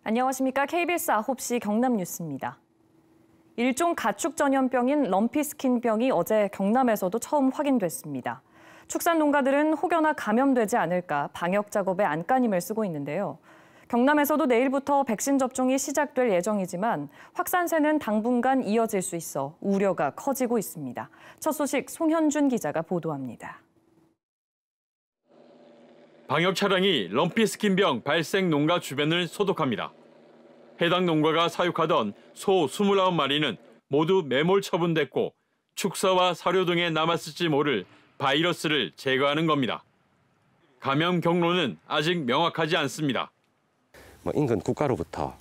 안녕하십니까. KBS 9시 경남 뉴스입니다. 일종 가축 전염병인 럼피스킨병이 어제 경남에서도 처음 확인됐습니다. 축산 농가들은 혹여나 감염되지 않을까 방역 작업에 안간힘을 쓰고 있는데요. 경남에서도 내일부터 백신 접종이 시작될 예정이지만 확산세는 당분간 이어질 수 있어 우려가 커지고 있습니다. 첫 소식 송현준 기자가 보도합니다. 방역 차량이 럼피스킨병 발생 농가 주변을 소독합니다. 해당 농가가 사육하던 소 29마리는 모두 매몰 처분됐고 축사와 사료 등에 남았을지 모를 바이러스를 제거하는 겁니다. 감염 경로는 아직 명확하지 않습니다. 인근 국가로부터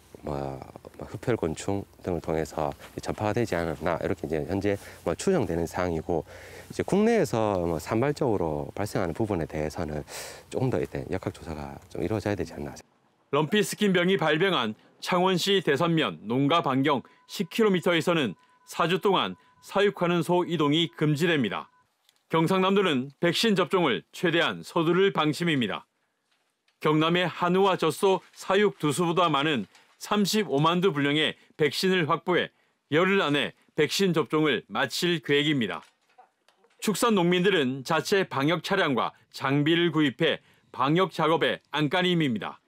흡혈곤충 등을 통해서 전파가 되지 않았나 이렇게 이제 현재 추정되는 사항이고, 이제 국내에서 산발적으로 발생하는 부분에 대해서는 조금 더 역학조사가 좀 이루어져야 되지 않나. 럼피스킨병이 발병한 창원시 대선면 농가 반경 10km에서는 4주 동안 사육하는 소 이동이 금지됩니다. 경상남도는 백신 접종을 최대한 서두를 방침입니다. 경남의 한우와 젖소 사육 두수보다 많은 35만 두 분량의 백신을 확보해 열흘 안에 백신 접종을 마칠 계획입니다. 축산 농민들은 자체 방역 차량과 장비를 구입해 방역 작업에 안간힘입니다.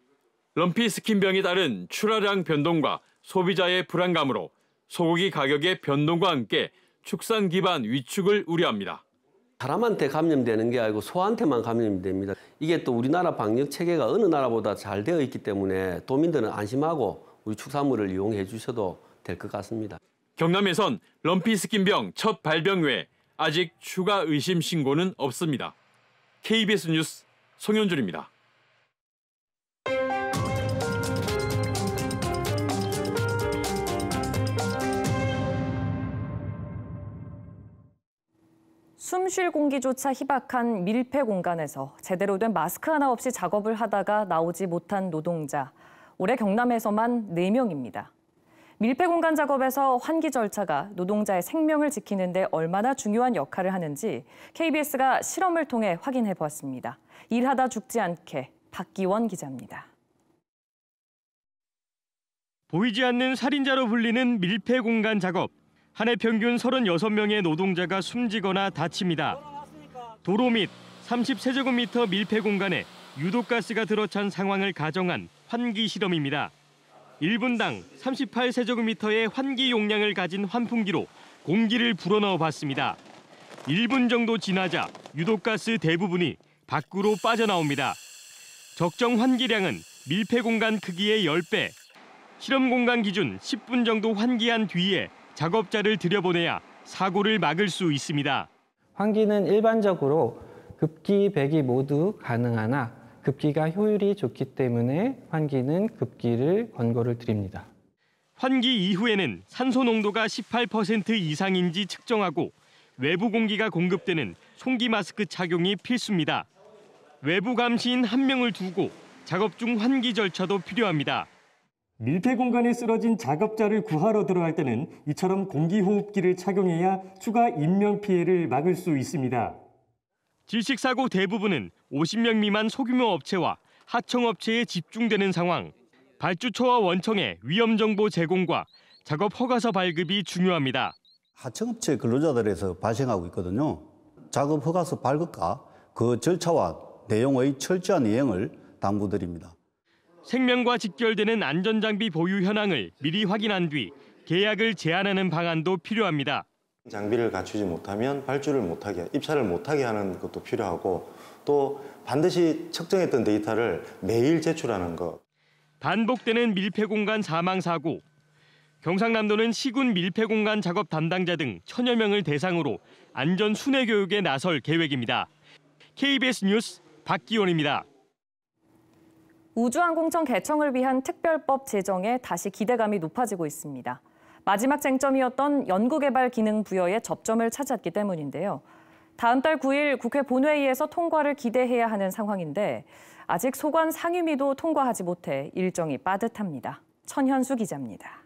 럼피스킨병에 따른 출하량 변동과 소비자의 불안감으로 소고기 가격의 변동과 함께 축산 기반 위축을 우려합니다. 사람한테 감염되는 게 아니고 소한테만 감염이 됩니다. 이게 또 우리나라 방역 체계가 어느 나라보다 잘 되어 있기 때문에 도민들은 안심하고 우리 축산물을 이용해 주셔도 될 것 같습니다. 경남에선 럼피스킨병 첫 발병 외에 아직 추가 의심 신고는 없습니다. KBS 뉴스 송현준입니다. 숨쉴 공기조차 희박한 밀폐 공간에서 제대로 된 마스크 하나 없이 작업을 하다가 나오지 못한 노동자. 올해 경남에서만 4명입니다. 밀폐 공간 작업에서 환기 절차가 노동자의 생명을 지키는 데 얼마나 중요한 역할을 하는지 KBS가 실험을 통해 확인해 보았습니다. 일하다 죽지 않게 박기원 기자입니다. 보이지 않는 살인자로 불리는 밀폐 공간 작업. 한 해 평균 36명의 노동자가 숨지거나 다칩니다. 도로 및 30세제곱미터 밀폐 공간에 유독가스가 들어찬 상황을 가정한 환기 실험입니다. 1분당 38세제곱미터의 환기 용량을 가진 환풍기로 공기를 불어넣어 봤습니다. 1분 정도 지나자 유독가스 대부분이 밖으로 빠져나옵니다. 적정 환기량은 밀폐 공간 크기의 10배. 실험 공간 기준 10분 정도 환기한 뒤에 작업자를 들여보내야 사고를 막을 수 있습니다. 환기는 일반적으로 급기, 배기 모두 가능하나 급기가 효율이 좋기 때문에 환기는 급기를 권고를 드립니다. 환기 이후에는 산소 농도가 18% 이상인지 측정하고 외부 공기가 공급되는 송기 마스크 착용이 필수입니다. 외부 감시인 1명을 두고 작업 중 환기 절차도 필요합니다. 밀폐 공간에 쓰러진 작업자를 구하러 들어갈 때는 이처럼 공기호흡기를 착용해야 추가 인명 피해를 막을 수 있습니다. 질식사고 대부분은 50명 미만 소규모 업체와 하청업체에 집중되는 상황. 발주처와 원청의 위험 정보 제공과 작업 허가서 발급이 중요합니다. 하청업체 근로자들에서 발생하고 있거든요. 작업 허가서 발급과 그 절차와 내용의 철저한 이행을 당부드립니다. 생명과 직결되는 안전장비 보유 현황을 미리 확인한 뒤 계약을 제한하는 방안도 필요합니다. 장비를 갖추지 못하면 발주를 못하게, 입찰을 못하게 하는 것도 필요하고, 또 반드시 측정했던 데이터를 매일 제출하는 것. 반복되는 밀폐 공간 사망 사고. 경상남도는 시군 밀폐 공간 작업 담당자 등 1000여 명을 대상으로 안전 순회 교육에 나설 계획입니다. KBS 뉴스 박기원입니다. 우주항공청 개청을 위한 특별법 제정에 다시 기대감이 높아지고 있습니다. 마지막 쟁점이었던 연구개발 기능 부여에 접점을 찾았기 때문인데요. 다음 달 9일 국회 본회의에서 통과를 기대해야 하는 상황인데 아직 소관 상임위도 통과하지 못해 일정이 빠듯합니다. 천현수 기자입니다.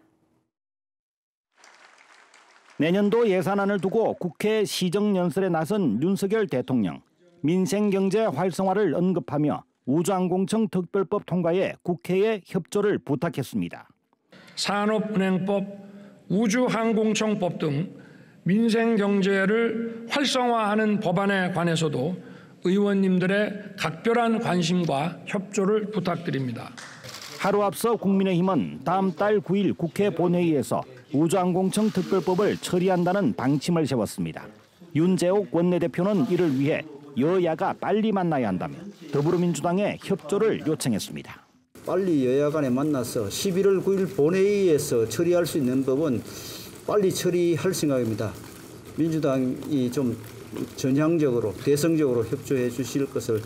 내년도 예산안을 두고 국회 시정연설에 나선 윤석열 대통령. 민생경제 활성화를 언급하며 우주항공청 특별법 통과에 국회에 협조를 부탁했습니다. 산업은행법, 우주항공청법 등 민생경제를 활성화하는 법안에 관해서도 의원님들의 각별한 관심과 협조를 부탁드립니다. 하루 앞서 국민의힘은 다음 달 9일 국회 본회의에서 우주항공청 특별법을 처리한다는 방침을 세웠습니다. 윤재옥 원내대표는 이를 위해 여야가 빨리 만나야 한다며 더불어민주당에 협조를 요청했습니다. 빨리 여야 간에 만나서 11월 9일 본회의에서 처리할 수 있는 법은 빨리 처리할 생각입니다. 민주당이 좀 전향적으로 대성적으로 협조해 주실 것을.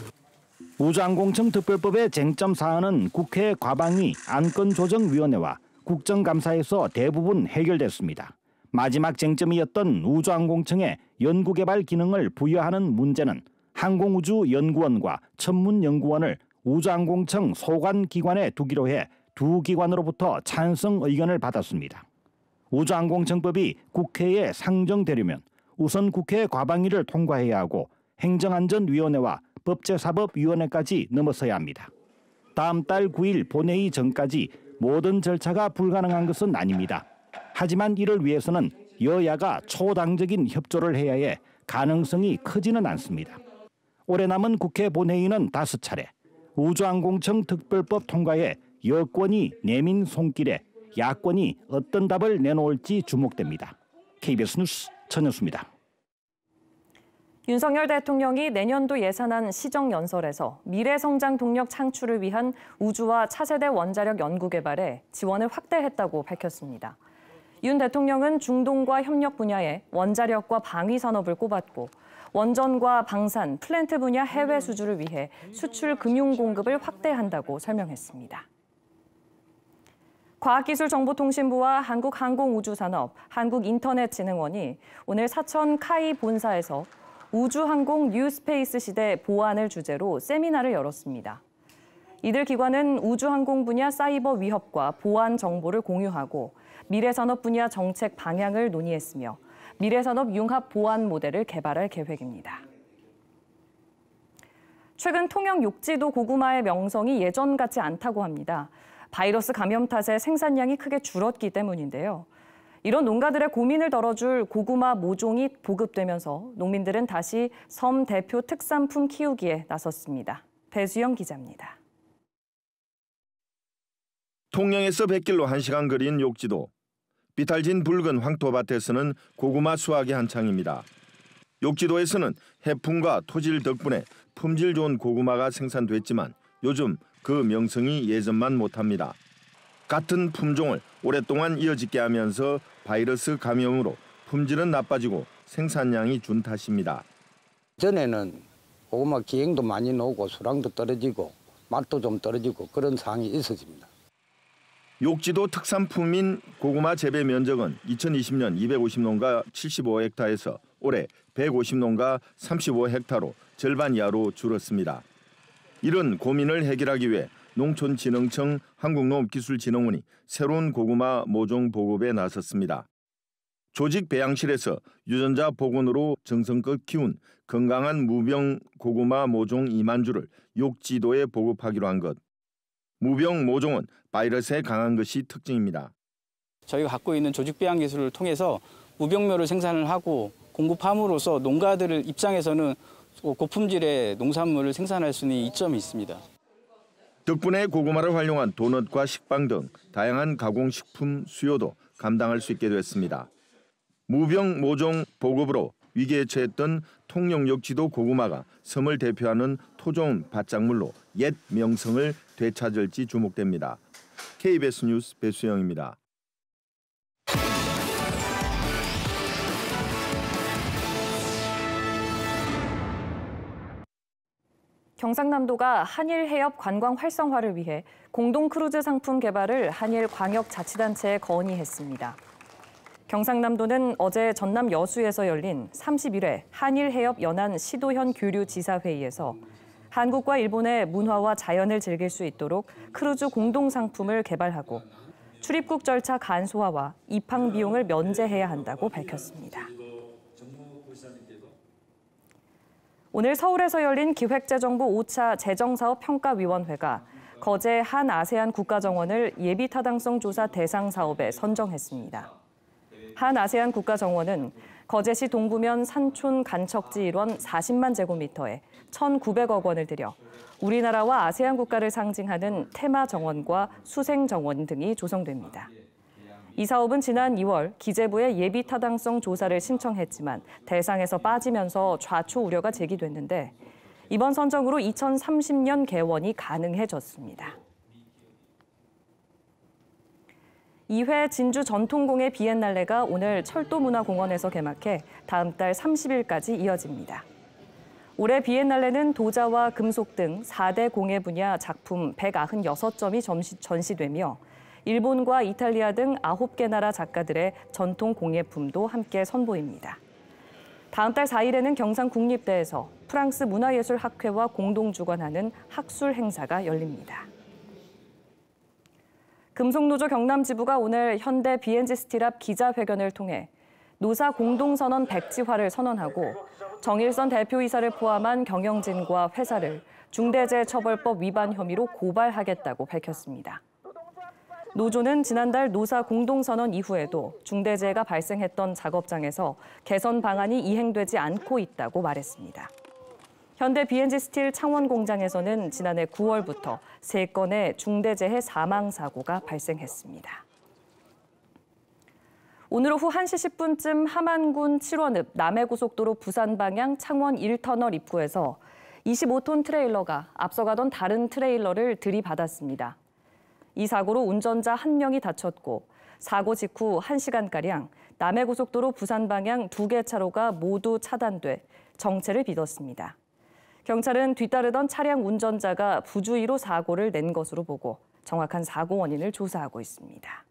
우주항공청 특별법의 쟁점 사안은 국회 과방위 안건조정위원회와 국정감사에서 대부분 해결됐습니다. 마지막 쟁점이었던 우주항공청의 연구개발 기능을 부여하는 문제는 항공우주연구원과 천문연구원을 우주항공청 소관기관에 두기로 해 두 기관으로부터 찬성 의견을 받았습니다. 우주항공청법이 국회에 상정되려면 우선 국회 과방위를 통과해야 하고 행정안전위원회와 법제사법위원회까지 넘어서야 합니다. 다음 달 9일 본회의 전까지 모든 절차가 불가능한 것은 아닙니다. 하지만 이를 위해서는 여야가 초당적인 협조를 해야 해 가능성이 크지는 않습니다. 올해 남은 국회 본회의는 5차례, 우주항공청 특별법 통과에 여권이 내민 손길에 야권이 어떤 답을 내놓을지 주목됩니다. KBS 뉴스 전현수입니다. 윤석열 대통령이 내년도 예산안 시정연설에서 미래성장 동력 창출을 위한 우주와 차세대 원자력 연구 개발에 지원을 확대했다고 밝혔습니다. 윤 대통령은 중동과 협력 분야에 원자력과 방위 산업을 꼽았고 원전과 방산, 플랜트 분야 해외 수주를 위해 수출 금융 공급을 확대한다고 설명했습니다. 과학기술정보통신부와 한국항공우주산업, 한국인터넷진흥원이 오늘 사천 카이 본사에서 우주항공 뉴스페이스 시대 보안을 주제로 세미나를 열었습니다. 이들 기관은 우주항공 분야 사이버 위협과 보안 정보를 공유하고 미래산업 분야 정책 방향을 논의했으며 미래산업 융합 보안 모델을 개발할 계획입니다. 최근 통영 욕지도 고구마의 명성이 예전 같지 않다고 합니다. 바이러스 감염 탓에 생산량이 크게 줄었기 때문인데요. 이런 농가들의 고민을 덜어줄 고구마 모종이 보급되면서 농민들은 다시 섬 대표 특산품 키우기에 나섰습니다. 배수영 기자입니다. 통영에서 뱃길로 1시간 거리인 욕지도. 비탈진 붉은 황토밭에서는 고구마 수확이 한창입니다. 욕지도에서는 해풍과 토질 덕분에 품질 좋은 고구마가 생산됐지만 요즘 그 명성이 예전만 못합니다. 같은 품종을 오랫동안 이어짓게 하면서 바이러스 감염으로 품질은 나빠지고 생산량이 준 탓입니다. 전에는 고구마 기행도 많이 나오고 수량도 떨어지고 맛도 좀 떨어지고 그런 상황이 있어집니다. 욕지도 특산품인 고구마 재배 면적은 2020년 250농가 75헥타에서 올해 150농가 35헥타로 절반 이하로 줄었습니다. 이런 고민을 해결하기 위해 농촌진흥청 한국농업기술진흥원이 새로운 고구마 모종 보급에 나섰습니다. 조직 배양실에서 유전자 복원으로 정성껏 키운 건강한 무병 고구마 모종 2만 주를 욕지도에 보급하기로 한 것. 무병 모종은 바이러스에 강한 것이 특징입니다. 저희가 갖고 있는 조직 배양 기술을 통해서 무병묘를 생산을 하고 공급함으로써 농가들 입장에서는 고품질의 농산물을 생산할 수 있는 이점이 있습니다. 덕분에 고구마를 활용한 도넛과 식빵 등 다양한 가공식품 수요도 감당할 수 있게 됐습니다. 무병 모종 보급으로 위기에 처했던 통영 욕지도 고구마가 섬을 대표하는 토종 밭작물로 옛 명성을 되찾을지 주목됩니다. KBS 뉴스 배수영입니다. 경상남도가 한일 해협 관광 활성화를 위해 공동 크루즈 상품 개발을 한일 광역자치단체에 건의했습니다. 경상남도는 어제 전남 여수에서 열린 31회 한일 해협 연안 시도현 교류 지사회의에서 한국과 일본의 문화와 자연을 즐길 수 있도록 크루즈 공동 상품을 개발하고 출입국 절차 간소화와 입항 비용을 면제해야 한다고 밝혔습니다. 오늘 서울에서 열린 기획재정부 5차 재정사업평가위원회가 거제 한 아세안 국가정원을 예비타당성 조사 대상 사업에 선정했습니다. 한 아세안 국가정원은 거제시 동구면 산촌 간척지 일원 40만 제곱미터에 1,900억 원을 들여 우리나라와 아세안 국가를 상징하는 테마 정원과 수생 정원 등이 조성됩니다. 이 사업은 지난 2월 기재부에 예비 타당성 조사를 신청했지만 대상에서 빠지면서 좌초 우려가 제기됐는데 이번 선정으로 2030년 개원이 가능해졌습니다. 2회 진주 전통공예 비엔날레가 오늘 철도문화공원에서 개막해 다음 달 30일까지 이어집니다. 올해 비엔날레는 도자와 금속 등 4대 공예 분야 작품 196점이 전시되며 일본과 이탈리아 등 9개 나라 작가들의 전통 공예품도 함께 선보입니다. 다음 달 4일에는 경상국립대에서 프랑스 문화예술학회와 공동 주관하는 학술 행사가 열립니다. 금속노조 경남지부가 오늘 현대 BNG 스틸 앞 기자회견을 통해 노사 공동선언 백지화를 선언하고 정일선 대표이사를 포함한 경영진과 회사를 중대재해처벌법 위반 혐의로 고발하겠다고 밝혔습니다. 노조는 지난달 노사 공동선언 이후에도 중대재해가 발생했던 작업장에서 개선 방안이 이행되지 않고 있다고 말했습니다. 현대 BNG 스틸 창원 공장에서는 지난해 9월부터 3건의 중대재해 사망 사고가 발생했습니다. 오늘 오후 1시 10분쯤 함안군 칠원읍 남해고속도로 부산 방향 창원 1터널 입구에서 25톤 트레일러가 앞서가던 다른 트레일러를 들이받았습니다. 이 사고로 운전자 1명이 다쳤고 사고 직후 1시간가량 남해고속도로 부산 방향 2개 차로가 모두 차단돼 정체를 빚었습니다. 경찰은 뒤따르던 차량 운전자가 부주의로 사고를 낸 것으로 보고 정확한 사고 원인을 조사하고 있습니다.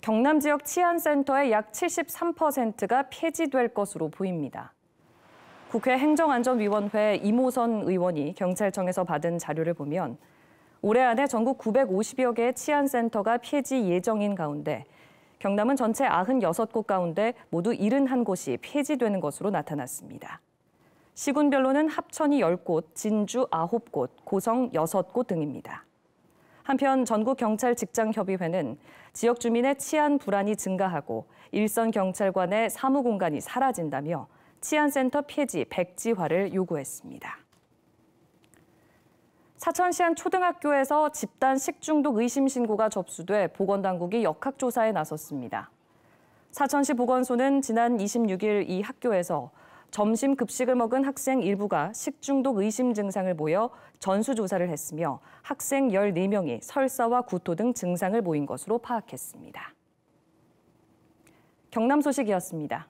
경남 지역 치안센터의 약 73%가 폐지될 것으로 보입니다. 국회 행정안전위원회 이모선 의원이 경찰청에서 받은 자료를 보면 올해 안에 전국 950여 개의 치안센터가 폐지 예정인 가운데 경남은 전체 96곳 가운데 모두 71곳이 폐지되는 것으로 나타났습니다. 시군별로는 합천이 10곳, 진주 9곳, 고성 6곳 등입니다. 한편 전국경찰직장협의회는 지역 주민의 치안 불안이 증가하고 일선 경찰관의 사무 공간이 사라진다며 치안센터 폐지 백지화를 요구했습니다. 사천시 한 초등학교에서 집단 식중독 의심 신고가 접수돼 보건당국이 역학조사에 나섰습니다. 사천시 보건소는 지난 26일 이 학교에서 점심 급식을 먹은 학생 일부가 식중독 의심 증상을 보여 전수조사를 했으며 학생 14명이 설사와 구토 등 증상을 보인 것으로 파악했습니다. 경남 소식이었습니다.